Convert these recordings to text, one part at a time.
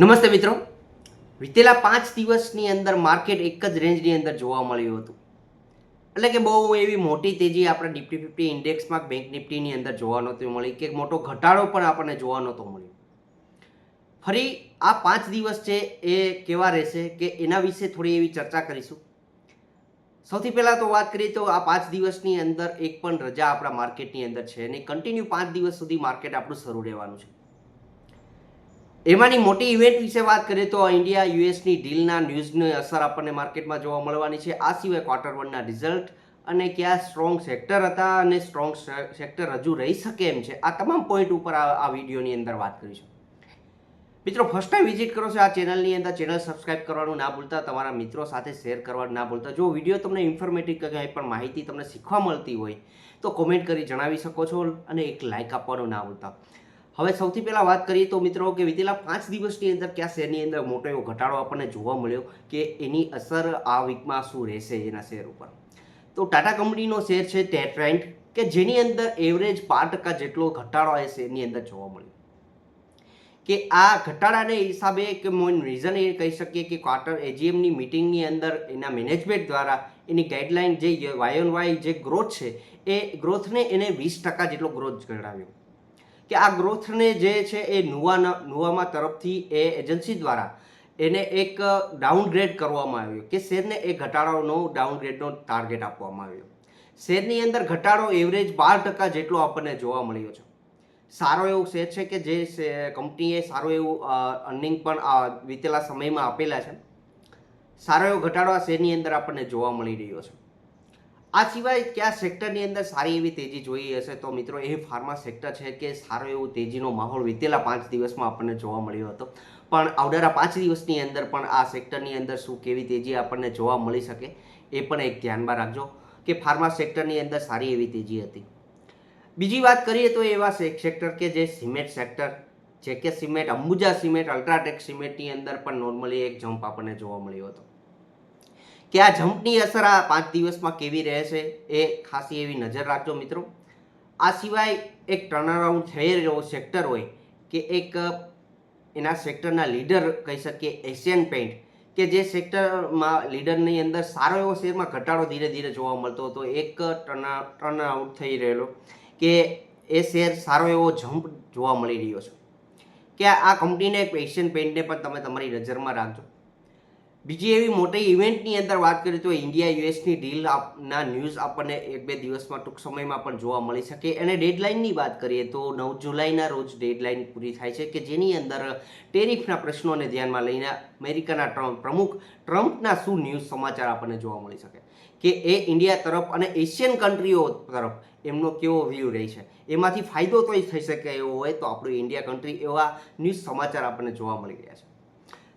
નમસ્તે મિત્રો. વિતેલા 5 દિવસની અંદર માર્કેટ એક જ રેન્જની અંદર જોવા મળ્યું હતું. એટલે કે બહુ એવી મોટી તેજી આપણે નિફ્ટી 50 ઇન્ડેક્સમાં બેંક નિફ્ટીની અંદર જોવા નહોતી મળી કે મોટો ઘટાડો પણ આપણને જોવા નહોતો મળ્યો. ફરી આ 5 દિવસ છે એ કેવા રહેશે કે એના વિશે થોડી એવી ચર્ચા કરીશું. સૌથી પહેલાં તો વાત કરીએ તો આ 5 દિવસની અંદર એક પણ રજા આપણા માર્કેટની અંદર છે અને કન્ટિન્યુ 5 દિવસ સુધી માર્કેટ આપણું શરૂ રહેવાનું છે. એમાંની મોટી ઇવેન્ટ વિશે વાત કરીએ તો ઇન્ડિયા યુએસની ડીલના ન્યૂઝની અસર આપણને માર્કેટમાં જોવા મળવાની છે. આ સિવાય ક્વાર્ટર વનના રિઝલ્ટ અને કયા સ્ટ્રોંગ સેક્ટર હતા અને સ્ટ્રોંગ સેક્ટર રજૂ રહી શકે એમ છે, આ તમામ પોઈન્ટ ઉપર આ વિડીયોની અંદર વાત કરીશું. મિત્રો, ફર્સ્ટ ટાઈમ વિઝિટ કરો છો આ ચેનલની અંદર, ચેનલ સબસ્ક્રાઇબ કરવાનું ના ભૂલતા, તમારા મિત્રો સાથે શેર કરવાનું ના ભૂલતા. જો વિડીયો તમને ઇન્ફોર્મેટિવ કે કંઈ પણ માહિતી તમને શીખવા મળતી હોય તો કોમેન્ટ કરી જણાવી શકો છો અને એક લાઇક આપવાનું ના ભૂલતા. હવે સૌથી પહેલાં વાત કરીએ તો મિત્રો કે વિતેલા 5 દિવસની અંદર કયા શેરની અંદર મોટો એવો ઘટાડો આપણને જોવા મળ્યો કે એની અસર આ વીકમાં શું રહેશે એના શેર ઉપર. તો ટાટા કંપનીનો શેર છે ટ્રેન્ટ કે જેની અંદર એવરેજ 5% જેટલો ઘટાડો એ શેરની અંદર જોવા મળ્યો. કે આ ઘટાડાને હિસાબે કે મેઇન રીઝન એ કહી શકીએ કે ક્વાર્ટર એજીએમની મિટિંગની અંદર એના મેનેજમેન્ટ દ્વારા એની ગાઈડલાઇન જે વાય ઓન વાય જે ગ્રોથ છે એ ગ્રોથને એને 20% જેટલો ગ્રોથ ગણાવ્યો. કે આ ગ્રોથને જે છે એ નુવામા તરફથી એ એજન્સી દ્વારા એને એક ડાઉનગ્રેડ કરવામાં આવ્યો કે શેરને એ ઘટાડોનો ડાઉનગ્રેડનો ટાર્ગેટ આપવામાં આવ્યો. શેરની અંદર ઘટાડો એવરેજ 12% જેટલો આપણને જોવા મળ્યો છે. સારો એવો શેર છે કે જે કંપનીએ સારું એવું અર્નિંગ પણ વીતેલા સમયમાં આપેલા છે. સારો એવો ઘટાડો આ શેરની અંદર આપણને જોવા મળી રહ્યો છે. આ સિવાય કયા સેક્ટરની અંદર સારી એવી તેજી જોઈ હશે તો મિત્રો એ ફાર્મા સેક્ટર છે કે સારો એવો તેજીનો માહોલ વીતેલા 5 દિવસમાં આપણને જોવા મળ્યો હતો. પણ આવનારા 5 દિવસની અંદર પણ આ સેક્ટરની અંદર શું કેવી તેજી આપણને જોવા મળી શકે એ પણ એક ધ્યાનમાં રાખજો કે ફાર્મા સેક્ટરની અંદર સારી એવી તેજી હતી. બીજી વાત કરીએ તો એવા સેક્ટર કે જે સિમેન્ટ સેક્ટર છે કે સિમેન્ટ, અંબુજા સિમેન્ટ, અલ્ટ્રાટેક સિમેન્ટની અંદર પણ નોર્મલી એક જમ્પ આપણને જોવા મળ્યો હતો. કે આ જમ્પની અસર આ 5 દિવસમાં કેવી રહેશે એ ખાસી એવી નજર રાખજો મિત્રો. આ સિવાય એક ટર્નઅરાઉન્ડ થઈ રહ્યો સેક્ટર હોય કે એક એના સેક્ટરના લીડર કહી શકીએ એશિયન પેઇન્ટ કે જે સેક્ટરમાં લીડરની અંદર સારો એવો શેરમાં ઘટાડો ધીરે ધીરે જોવા મળતો હતો. એક ટર્નઆઉટ થઈ રહેલો કે એ શેર સારો એવો જમ્પ જોવા મળી રહ્યો છે. કે આ કંપનીને એશિયન પેઇન્ટને પણ તમે તમારી નજરમાં રાખજો. બીજી એવી મોટી ઇવેન્ટની અંદર વાત કરીએ તો ઇન્ડિયા યુએસની ડીલના ન્યૂઝ આપણને 1-2 દિવસમાં ટૂંક સમયમાં પણ જોવા મળી શકે. અને ડેડલાઇનની વાત કરીએ તો 9 જુલાઈના રોજ ડેડલાઇન પૂરી થાય છે કે જેની અંદર ટેરિફના પ્રશ્નોને ધ્યાનમાં લઈને અમેરિકાના પ્રમુખ ટ્રમ્પના શું ન્યૂઝ સમાચાર આપણને જોવા મળી શકે કે એ ઇન્ડિયા તરફ અને એશિયન કન્ટ્રીઓ તરફ એમનો કેવો વ્યૂ રહી છે. એમાંથી ફાયદો તો થઈ શકે એવો હોય તો આપણું ઇન્ડિયા કન્ટ્રી એવા ન્યૂઝ સમાચાર આપણને જોવા મળી રહ્યા છે.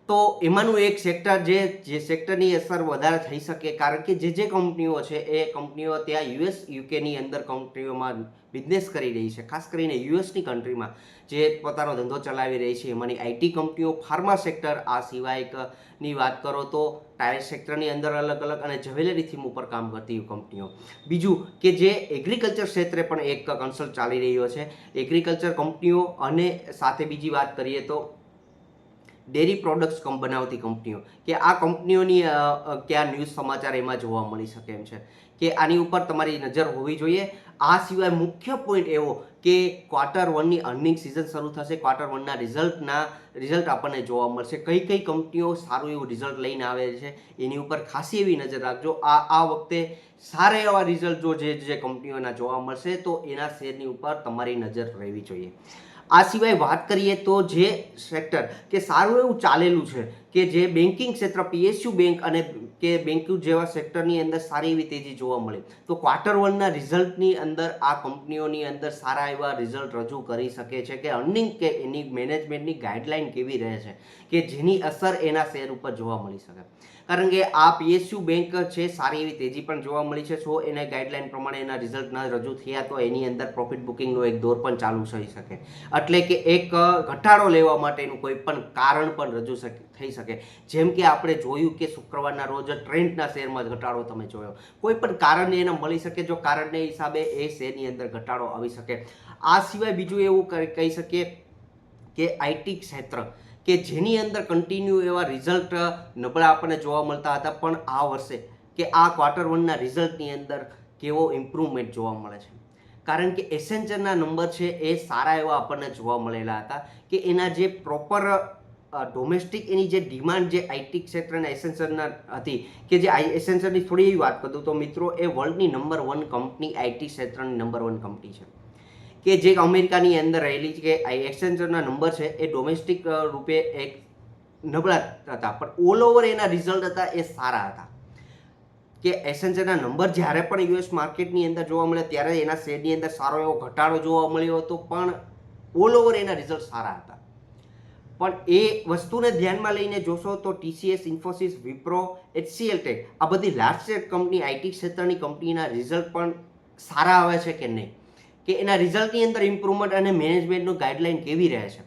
તો એમાંનું એક સેક્ટર જે સેક્ટરની અસર વધારે થઈ શકે કારણ કે જે કંપનીઓ છે એ કંપનીઓ ત્યાં યુએસ યુકેની અંદર કંપનીઓમાં બિઝનેસ કરી રહી છે. ખાસ કરીને યુએસની કન્ટ્રીમાં જે પોતાનો ધંધો ચલાવી રહી છે એમાંની આઈટી કંપનીઓ, ફાર્મા સેક્ટર, આ સિવાયની વાત કરો તો ટાયર સેક્ટરની અંદર અલગ અલગ અને જ્વેલરી થીમ ઉપર કામ કરતી કંપનીઓ. બીજું કે જે એગ્રીકલ્ચર ક્ષેત્રે પણ એક કન્સલ્ટ ચાલી રહ્યો છે, એગ્રીકલ્ચર કંપનીઓ. અને સાથે બીજી વાત કરીએ તો ડેરી પ્રોડક્ટ્સ બનાવતી કંપનીઓ કે આ કંપનીઓની કયા ન્યૂઝ સમાચાર એમાં જોવા મળી શકે એમ છે કે આની ઉપર તમારી નજર હોવી જોઈએ. આ સિવાય મુખ્ય પોઈન્ટ એવો કે ક્વાર્ટર વનની અર્નિંગ સિઝન શરૂ થશે, ક્વાર્ટર વનના રિઝલ્ટ આપણને જોવા મળશે. કઈ કઈ કંપનીઓ સારું એવું રિઝલ્ટ લઈને આવે છે એની ઉપર ખાસી એવી નજર રાખજો. આ વખતે સારા એવા રિઝલ્ટ જો જે કંપનીઓના જોવા મળશે તો એના શેરની ઉપર તમારી નજર રહેવી જોઈએ. આ સિવાય વાત કરીએ તો જે સેક્ટર કે સારું એવું ચાલેલું છે કે જે બેન્કિંગ ક્ષેત્ર, પીએસયુ બેંક અને કે બેન્કિંગ જેવા સેક્ટરની અંદર સારી એવી તેજી જોવા મળે તો ક્વાર્ટર વનના રિઝલ્ટની અંદર આ કંપનીઓની અંદર સારા એવા રિઝલ્ટ રજૂ કરી શકે છે કે અર્નિંગ કે એની મેનેજમેન્ટની ગાઈડલાઇન કેવી રહે છે કે જેની અસર એના શેર ઉપર જોવા મળી શકે. કારણ કે આ પીએસયુ બેંક છે સારી એવી તેજી પણ જોવા મળી છે. સો એને ગાઈડલાઇન પ્રમાણે એના રિઝલ્ટ ન રજૂ થયા તો એની અંદર પ્રોફિટ બુકિંગનો એક દોર પણ ચાલુ થઈ શકે. એટલે કે એક ઘટાડો લેવા માટેનું કોઈ પણ કારણ પણ રજૂ થઈ શકે. જેમ કે આપણે જોયું કે શુક્રવારના રોજ ટ્રેન્ડના શેરમાં ઘટાડો તમે જોયો. કોઈ પણ કારણને એને મળી શકે, જો કારણને હિસાબે એ શેરની અંદર ઘટાડો આવી શકે. આ સિવાય બીજું એવું કહી શકીએ કે આઈટી ક્ષેત્ર કે જેની અંદર કન્ટિન્યુ એવા રિઝલ્ટ નબળા આપણને જોવા મળતા હતા, પણ આ વર્ષે કે આ ક્વાર્ટર વનના રિઝલ્ટની અંદર કેવો ઇમ્પ્રુવમેન્ટ જોવા મળે છે. કારણ કે એસેન્ચરના નંબર છે એ સારા એવા આપણને જોવા મળેલા હતા કે એના જે પ્રોપર ડોમેસ્ટિક એની જે ડિમાન્ડ જે આઈટી ક્ષેત્રના એસેન્ચરના હતી, કે જે એસેન્ચરની થોડી એવી વાત કરું તો મિત્રો એ વર્લ્ડની નંબર 1 કંપની, આઈટી ક્ષેત્રની નંબર 1 કંપની છે કે જે અમેરિકાની અંદર રહેલી છે. કે એક્સેન્ચરના નંબર છે એ ડોમેસ્ટિક રૂપે એક નબળા હતા, પણ ઓલ ઓવર એના રિઝલ્ટ હતા એ સારા હતા. કે એસેન્ચરના નંબર જ્યારે પણ યુએસ માર્કેટની અંદર જોવા મળે ત્યારે એના શેરની અંદર સારો એવો ઘટાડો જોવા મળ્યો હતો, પણ ઓલ ઓવર એના રિઝલ્ટ સારા હતા. પણ એ વસ્તુને ધ્યાનમાં લઈને જોશો તો TCS, Infosys, Wipro, HCL tech આ બધી લાર્જ કેપ કંપની, આઈટી ક્ષેત્રની કંપનીના રિઝલ્ટ પણ સારા આવે છે કે નહીં, કે એના રિઝલ્ટની અંદર ઇમ્પ્રુવમેન્ટ અને મેનેજમેન્ટનું ગાઈડલાઇન કેવી રહે છે,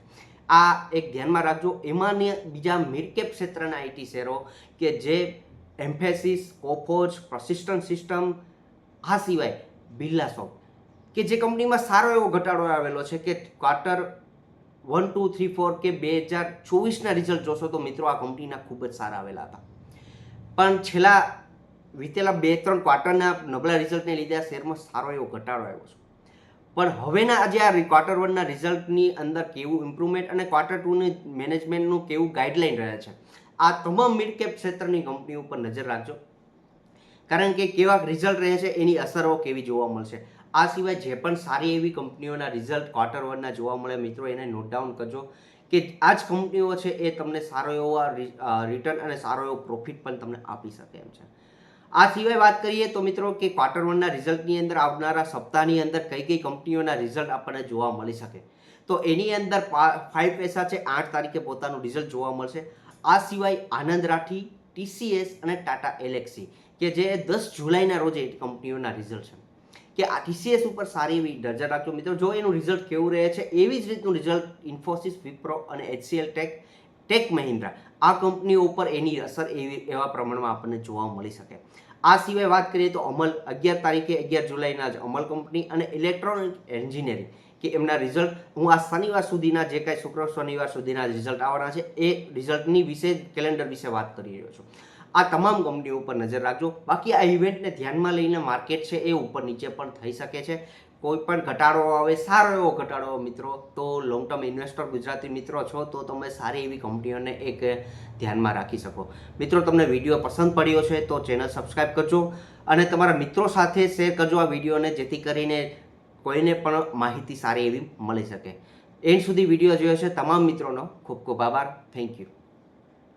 આ એક ધ્યાનમાં રાખજો. એમાંની બીજા મિડ કેપ ક્ષેત્રના આઈટી શેરો કે જે એમ્ફેસિસ, કોફોર્જ, પ્રસિસ્ટન્ટ સિસ્ટમ, આ સિવાય બિરલાસોફ્ટ કે જે કંપનીમાં સારો એવો ઘટાડો આવેલો છે કે ક્વાર્ટર 1, 2, 3, 4 કે 2024ના રિઝલ્ટ જોશો તો મિત્રો આ કંપનીના ખૂબ જ સારા આવેલા હતા, પણ છેલ્લા વીતેલા 2-3 ક્વાર્ટરના નબળા રિઝલ્ટને લીધે આ શેરમાં સારો એવો ઘટાડો આવ્યો છે. પણ હવેના આજે આ ક્વાર્ટર 1ના રિઝલ્ટની અંદર કેવું ઇમ્પ્રુવમેન્ટ અને ક્વાર્ટર 2ની મેનેજમેન્ટનું કેવું ગાઈડલાઇન રહે છે, આ તમામ મિડ કેપ ક્ષેત્રની કંપનીઓ ઉપર નજર રાખજો, કારણ કે કેવા રિઝલ્ટ રહે છે એની અસરો કેવી જોવા મળશે. આ સિવાય જે પણ સારી એવી કંપનીઓના રિઝલ્ટ ક્વાર્ટર 1ના જોવા મળે મિત્રો એને નોટ ડાઉન કરજો કે આ જ કંપનીઓ છે એ તમને સારો એવો રિટર્ન અને સારો એવો પ્રોફિટ પણ તમને આપી શકે એમ છે. આ સિવાય વાત કરીએ તો મિત્રો કે ક્વાર્ટર 1ના રિઝલ્ટની અંદર આવનારા સપ્તાહની અંદર કઈ કઈ કંપનીઓના રિઝલ્ટ આપણને જોવા મળી શકે, તો એની અંદર 5 પૈસા છે 8 તારીખે પોતાનું રિઝલ્ટ જોવા મળશે. આ સિવાય આનંદ રાઠી, ટીસીએસ અને ટાટા એલેક્સી કે જે 10 જુલાઈના રોજ એ કંપનીઓના રિઝલ્ટ છે, કે આ ટીસીએસ ઉપર સારી એવી નજર રાખજો મિત્રો. જો એનું રિઝલ્ટ કેવું રહે છે એવી જ રીતનું રિઝલ્ટ ઇન્ફોસિસ, વિપ્રો અને એચસીએલ ટેક, ટેક મહિન્દ્રા આ કંપનીઓ ઉપર એની અસર એવા પ્રમાણમાં આપણને જોવા મળી શકે. આ સિવાય વાત કરીએ તો અમલ 11 તારીખે 11 જુલાઈના જ અમલ કંપની અને ઇલેક્ટ્રોનિક એન્જિનિયરિંગ કે એમના રિઝલ્ટ હું આ શનિવાર સુધીના જે કાંઈ શુક્ર શનિવાર સુધીના રિઝલ્ટ આવવાના છે એ રિઝલ્ટની વિશે કેલેન્ડર વિશે વાત કરી રહ્યો છું. આ તમામ કંપનીઓ ઉપર નજર રાખજો. બાકી આ ઇવેન્ટને ધ્યાનમાં લઈને માર્કેટ છે એ ઉપર નીચે પણ થઈ શકે છે. કોઈ પણ ઘટાડો આવે, સારો એવો ઘટાડો મિત્રો, તો લોંગ ટર્મ ઇન્વેસ્ટર ગુજરાતી મિત્રો છો તો તમે સારી એવી કંપનીઓને એક ધ્યાનમાં રાખી શકો. મિત્રો તમને વિડીયો પસંદ પડ્યો છે તો ચેનલ સબસ્ક્રાઈબ કરજો અને તમારા મિત્રો સાથે શેર કરજો આ વિડીયોને, જેથી કરીને કોઈને પણ માહિતી સારી એવી મળી શકે. એન્ડ સુધી વિડીયો જોયો છે તમામ મિત્રોનો ખૂબ ખૂબ આભાર. Thank you.